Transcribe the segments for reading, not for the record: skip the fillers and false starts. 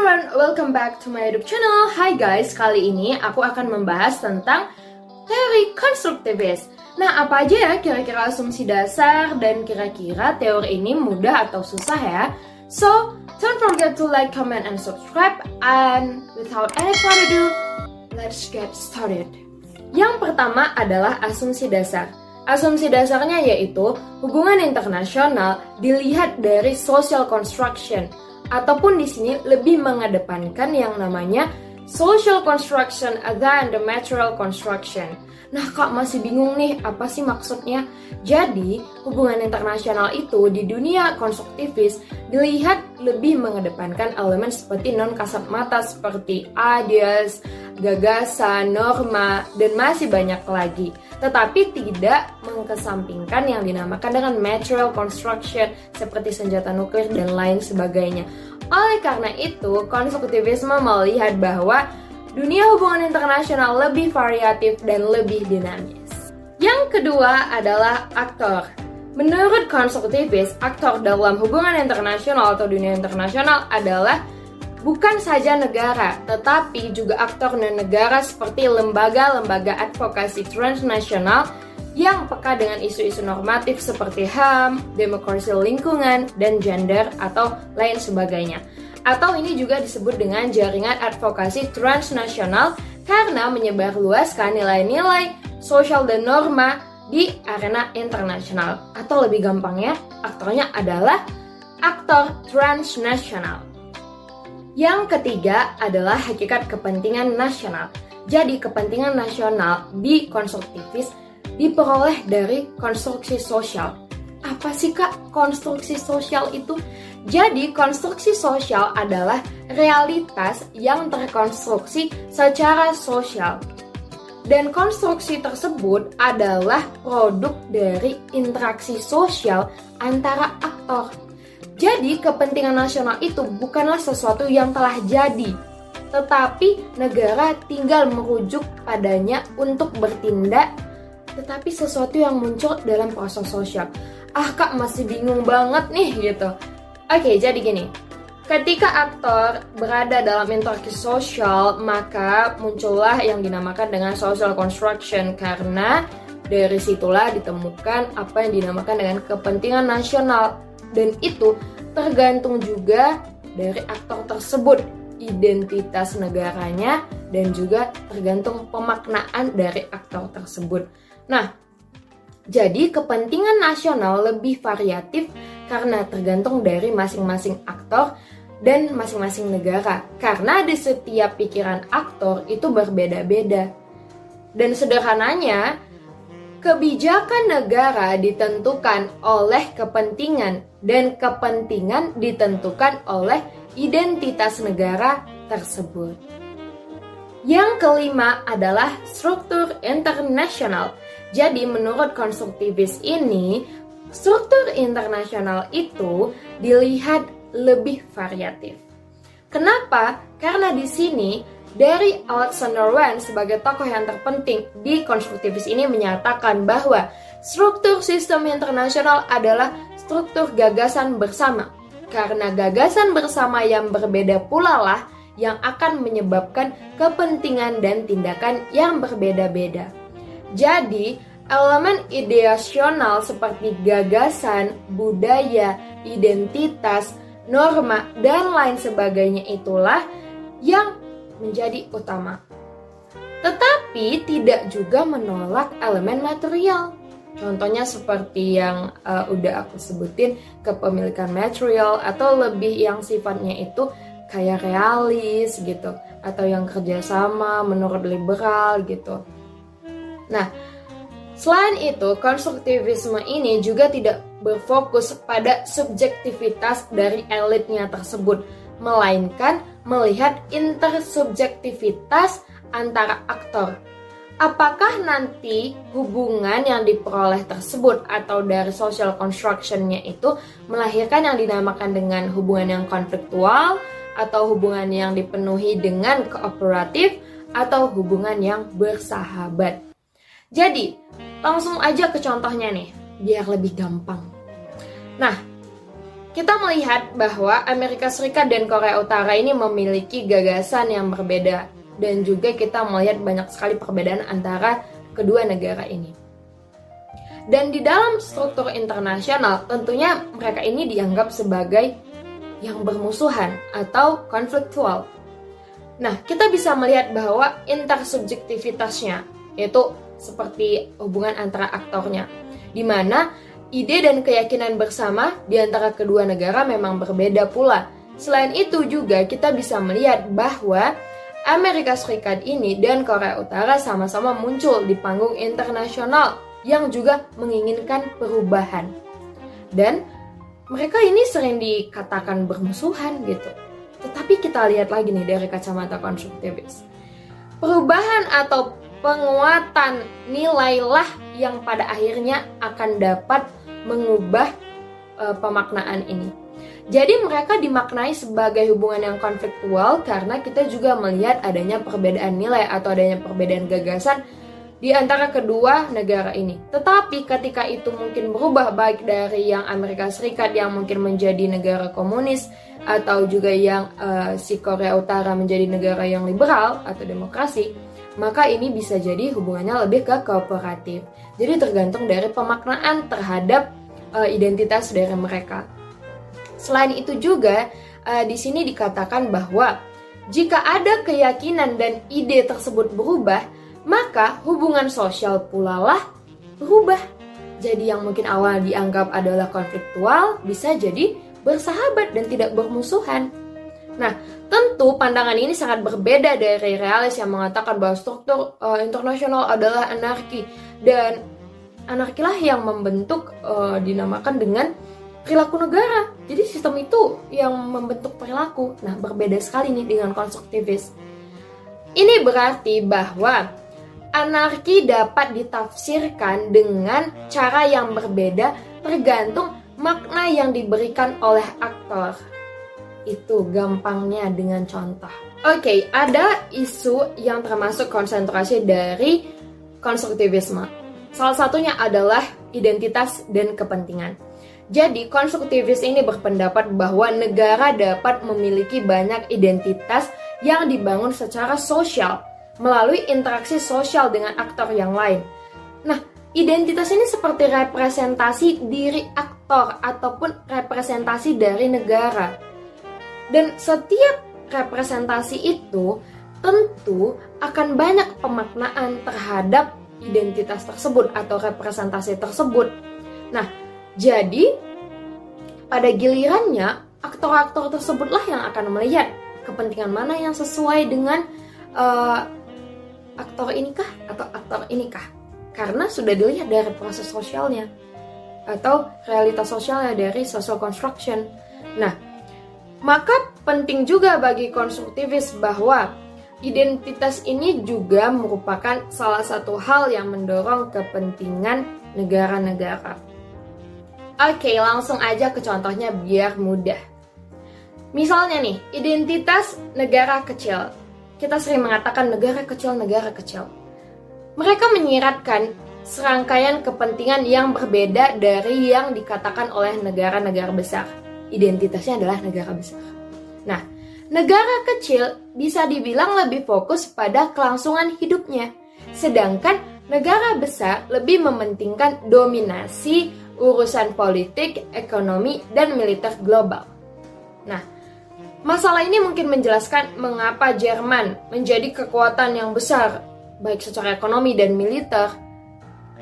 everyone, welcome back to my YouTube channel. Hai guys, kali ini aku akan membahas tentang teori konstruktivis. Nah, apa aja ya kira-kira asumsi dasar dan kira-kira teori ini mudah atau susah ya? So, don't forget to like, comment, and subscribe. And without any further ado, let's get started. Yang pertama adalah asumsi dasar. Asumsi dasarnya yaitu hubungan internasional dilihat dari social construction, ataupun di sini lebih mengedepankan yang namanya social construction than the material construction. Nah, Kak masih bingung nih, apa sih maksudnya? Jadi, hubungan internasional itu di dunia konstruktivis dilihat lebih mengedepankan elemen seperti non kasat mata seperti ideas, gagasan, norma, dan masih banyak lagi. Tetapi tidak mengesampingkan yang dinamakan dengan material construction seperti senjata nuklir dan lain sebagainya. Oleh karena itu, konstruktivisme melihat bahwa dunia hubungan internasional lebih variatif dan lebih dinamis. Yang kedua adalah aktor. Menurut konstruktivis, aktor dalam hubungan internasional atau dunia internasional adalah bukan saja negara, tetapi juga aktor non-negara seperti lembaga-lembaga advokasi transnasional yang peka dengan isu-isu normatif seperti HAM, demokrasi lingkungan, dan gender atau lain sebagainya. Atau ini juga disebut dengan jaringan advokasi transnasional karena menyebarluaskan nilai-nilai sosial dan norma di arena internasional. Atau lebih gampangnya, aktornya adalah aktor transnasional. Yang ketiga adalah hakikat kepentingan nasional. Jadi kepentingan nasional di konstruktivis diperoleh dari konstruksi sosial. Apa sih Kak konstruksi sosial itu? Jadi konstruksi sosial adalah realitas yang terkonstruksi secara sosial. Dan konstruksi tersebut adalah produk dari interaksi sosial antara aktor. Jadi kepentingan nasional itu bukanlah sesuatu yang telah jadi, tetapi negara tinggal merujuk padanya untuk bertindak, tetapi sesuatu yang muncul dalam proses sosial. Ah Kak masih bingung banget nih gitu. Oke, jadi gini. Ketika aktor berada dalam interaksi sosial, maka muncullah yang dinamakan dengan social construction karena dari situlah ditemukan apa yang dinamakan dengan kepentingan nasional. Dan itu tergantung juga dari aktor tersebut, identitas negaranya, dan juga tergantung pemaknaan dari aktor tersebut. Nah, jadi kepentingan nasional lebih variatif karena tergantung dari masing-masing aktor dan masing-masing negara. Karena di setiap pikiran aktor itu berbeda-beda. Dan sederhananya, kebijakan negara ditentukan oleh kepentingan dan kepentingan ditentukan oleh identitas negara tersebut. Yang kelima adalah struktur internasional. Jadi menurut konstruktivis ini, struktur internasional itu dilihat lebih variatif. Kenapa? Karena di sini dari Alexander Wen sebagai tokoh yang terpenting di konstruktivis ini menyatakan bahwa struktur sistem internasional adalah struktur gagasan bersama. Karena gagasan bersama yang berbeda pula lah yang akan menyebabkan kepentingan dan tindakan yang berbeda-beda. Jadi, elemen ideasional seperti gagasan, budaya, identitas, norma, dan lain sebagainya itulah yang menjadi utama. Tetapi tidak juga menolak elemen material. Contohnya seperti yang udah aku sebutin, kepemilikan material atau lebih yang sifatnya itu kayak realis gitu, atau yang kerjasama menurut liberal gitu. Nah, selain itu, konstruktivisme ini juga tidak berfokus pada subjektivitas dari elitnya tersebut, melainkan melihat intersubjektivitas antara aktor. Apakah nanti hubungan yang diperoleh tersebut atau dari social construction-nya itu melahirkan yang dinamakan dengan hubungan yang konfliktual, atau hubungan yang dipenuhi dengan kooperatif, atau hubungan yang bersahabat. Jadi, langsung aja ke contohnya nih, biar lebih gampang. Nah, kita melihat bahwa Amerika Serikat dan Korea Utara ini memiliki gagasan yang berbeda, dan juga kita melihat banyak sekali perbedaan antara kedua negara ini. Dan di dalam struktur internasional, tentunya mereka ini dianggap sebagai yang bermusuhan atau konfliktual. Nah, kita bisa melihat bahwa intersubjektivitasnya, yaitu seperti hubungan antara aktornya, di mana ide dan keyakinan bersama di antara kedua negara memang berbeda pula. Selain itu juga kita bisa melihat bahwa Amerika Serikat ini dan Korea Utara sama-sama muncul di panggung internasional yang juga menginginkan perubahan. Dan mereka ini sering dikatakan bermusuhan gitu. Tetapi kita lihat lagi nih dari kacamata konstruktivis. Perubahan atau penguatan nilailah yang pada akhirnya akan dapat mengubah pemaknaan ini. Jadi mereka dimaknai sebagai hubungan yang konfliktual karena kita juga melihat adanya perbedaan nilai atau adanya perbedaan gagasan di antara kedua negara ini. Tetapi ketika itu mungkin berubah, baik dari yang Amerika Serikat yang mungkin menjadi negara komunis atau juga yang si Korea Utara menjadi negara yang liberal atau demokrasi, maka ini bisa jadi hubungannya lebih ke kooperatif. Jadi tergantung dari pemaknaan terhadap identitas dari mereka. Selain itu juga di sini dikatakan bahwa jika ada keyakinan dan ide tersebut berubah, maka hubungan sosial pula lah berubah. Jadi yang mungkin awal dianggap adalah konfliktual bisa jadi bersahabat dan tidak bermusuhan. Nah, tentu pandangan ini sangat berbeda dari realis yang mengatakan bahwa struktur internasional adalah anarki, dan anarkilah yang membentuk dinamakan dengan perilaku negara. Jadi sistem itu yang membentuk perilaku. Nah, berbeda sekali nih dengan konstruktivis. Ini berarti bahwa anarki dapat ditafsirkan dengan cara yang berbeda tergantung makna yang diberikan oleh aktor. Itu gampangnya dengan contoh. Oke, ada isu yang termasuk konsentrasi dari konstruktivisme. Salah satunya adalah identitas dan kepentingan. Jadi, konstruktivis ini berpendapat bahwa negara dapat memiliki banyak identitas yang dibangun secara sosial melalui interaksi sosial dengan aktor yang lain. Nah, identitas ini seperti representasi diri aktor ataupun representasi dari negara. Dan setiap representasi itu tentu akan banyak pemaknaan terhadap identitas tersebut atau representasi tersebut. Nah, jadi pada gilirannya aktor-aktor tersebutlah yang akan melihat kepentingan mana yang sesuai dengan aktor inikah atau aktor inikah. Karena sudah dilihat dari proses sosialnya atau realitas sosialnya dari social construction. Nah, maka penting juga bagi konstruktivis bahwa identitas ini juga merupakan salah satu hal yang mendorong kepentingan negara-negara. Oke, langsung aja ke contohnya biar mudah. Misalnya nih, identitas negara kecil. Kita sering mengatakan negara kecil, negara kecil. Mereka menyiratkan serangkaian kepentingan yang berbeda dari yang dikatakan oleh negara-negara besar. Identitasnya adalah negara besar. Nah, negara kecil bisa dibilang lebih fokus pada kelangsungan hidupnya. Sedangkan negara besar lebih mementingkan dominasi urusan politik, ekonomi, dan militer global. Nah, masalah ini mungkin menjelaskan mengapa Jerman menjadi kekuatan yang besar, baik secara ekonomi dan militer.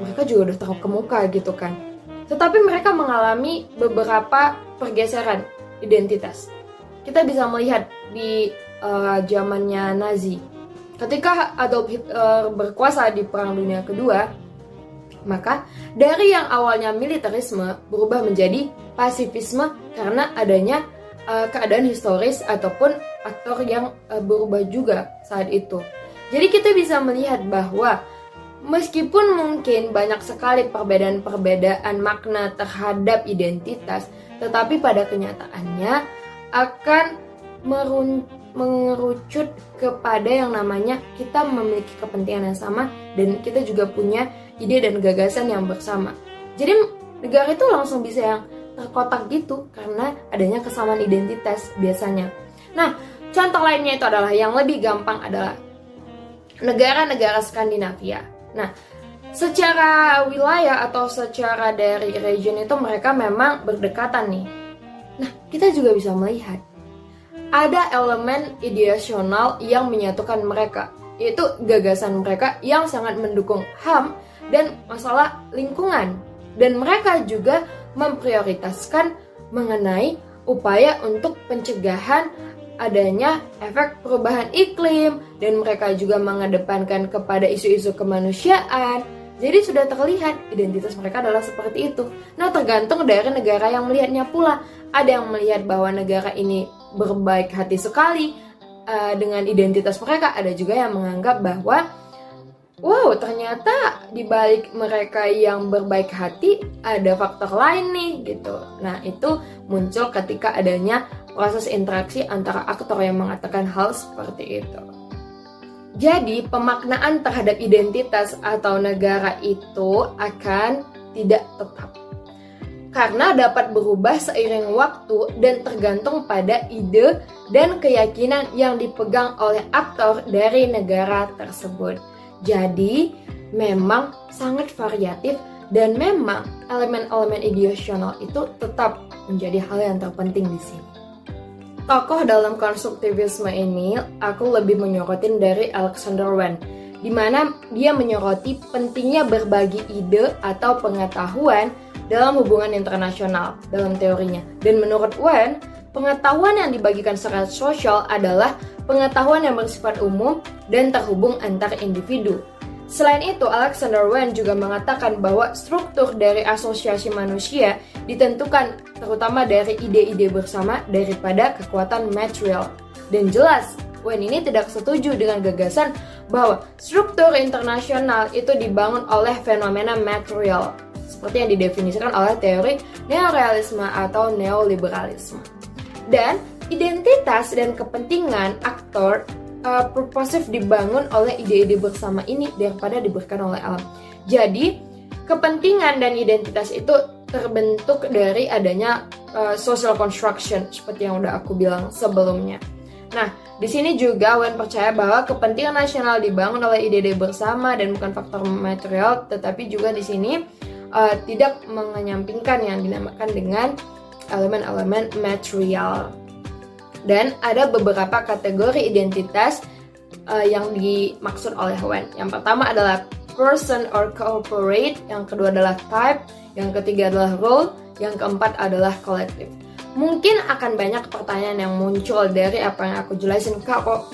Mereka juga udah terkemuka gitu kan. Tetapi mereka mengalami beberapa pergeseran identitas. Kita bisa melihat di zamannya Nazi. Ketika Adolf Hitler berkuasa di Perang Dunia Kedua, maka dari yang awalnya militerisme berubah menjadi pasifisme karena adanya keadaan historis ataupun aktor yang berubah juga saat itu. Jadi kita bisa melihat bahwa meskipun mungkin banyak sekali perbedaan-perbedaan makna terhadap identitas, tetapi pada kenyataannya akan mengerucut kepada yang namanya kita memiliki kepentingan yang sama dan kita juga punya ide dan gagasan yang bersama. Jadi negara itu langsung bisa yang terkotak gitu karena adanya kesamaan identitas biasanya. Nah, contoh lainnya itu adalah yang lebih gampang adalah negara-negara Skandinavia. Nah, secara wilayah atau secara dari region itu mereka memang berdekatan nih. Nah, kita juga bisa melihat ada elemen ideasional yang menyatukan mereka, yaitu gagasan mereka yang sangat mendukung HAM dan masalah lingkungan. Dan mereka juga memprioritaskan mengenai upaya untuk pencegahan adanya efek perubahan iklim, dan mereka juga mengedepankan kepada isu-isu kemanusiaan. Jadi sudah terlihat identitas mereka adalah seperti itu. Nah, tergantung dari negara yang melihatnya pula. Ada yang melihat bahwa negara ini berbaik hati sekali dengan identitas mereka. Ada juga yang menganggap bahwa wow, ternyata di balik mereka yang berbaik hati ada faktor lain nih gitu. Nah, itu muncul ketika adanya proses interaksi antara aktor yang mengatakan hal seperti itu. Jadi, pemaknaan terhadap identitas atau negara itu akan tidak tetap. Karena dapat berubah seiring waktu dan tergantung pada ide dan keyakinan yang dipegang oleh aktor dari negara tersebut. Jadi, memang sangat variatif dan memang elemen-elemen ideasional itu tetap menjadi hal yang terpenting di sini. Tokoh dalam konstruktivisme ini aku lebih menyorotin dari Alexander Wen, di mana dia menyoroti pentingnya berbagi ide atau pengetahuan dalam hubungan internasional dalam teorinya. Dan menurut Wen, pengetahuan yang dibagikan secara sosial adalah pengetahuan yang bersifat umum dan terhubung antar individu. Selain itu, Alexander Wen juga mengatakan bahwa struktur dari asosiasi manusia ditentukan terutama dari ide-ide bersama daripada kekuatan material. Dan jelas, Wen ini tidak setuju dengan gagasan bahwa struktur internasional itu dibangun oleh fenomena material, seperti yang didefinisikan oleh teori neorealisme atau neoliberalisme. Dan identitas dan kepentingan aktor purposif dibangun oleh ide-ide bersama ini daripada diberikan oleh alam. Jadi, kepentingan dan identitas itu terbentuk dari adanya social construction, seperti yang udah aku bilang sebelumnya. Nah, di sini juga Wen percaya bahwa kepentingan nasional dibangun oleh ide-ide bersama dan bukan faktor material, tetapi juga di sini tidak menyampingkan yang dinamakan dengan elemen-elemen material. Dan ada beberapa kategori identitas yang dimaksud oleh Wen. Yang pertama adalah person or corporate, yang kedua adalah type, yang ketiga adalah role, yang keempat adalah collective. Mungkin akan banyak pertanyaan yang muncul dari apa yang aku jelasin. Kak, kok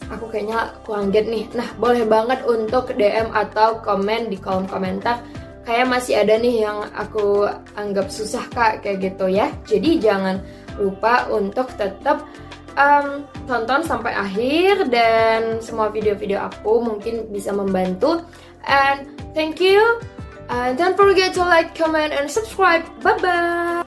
aku kayaknya kurang get nih. Nah, boleh banget untuk DM atau komen di kolom komentar. Kayak masih ada nih yang aku anggap susah Kak, kayak gitu ya. Jadi jangan lupa untuk tetap tonton sampai akhir, dan semua video-video aku mungkin bisa membantu. And thank you. Don't forget to like, comment, and subscribe. Bye-bye.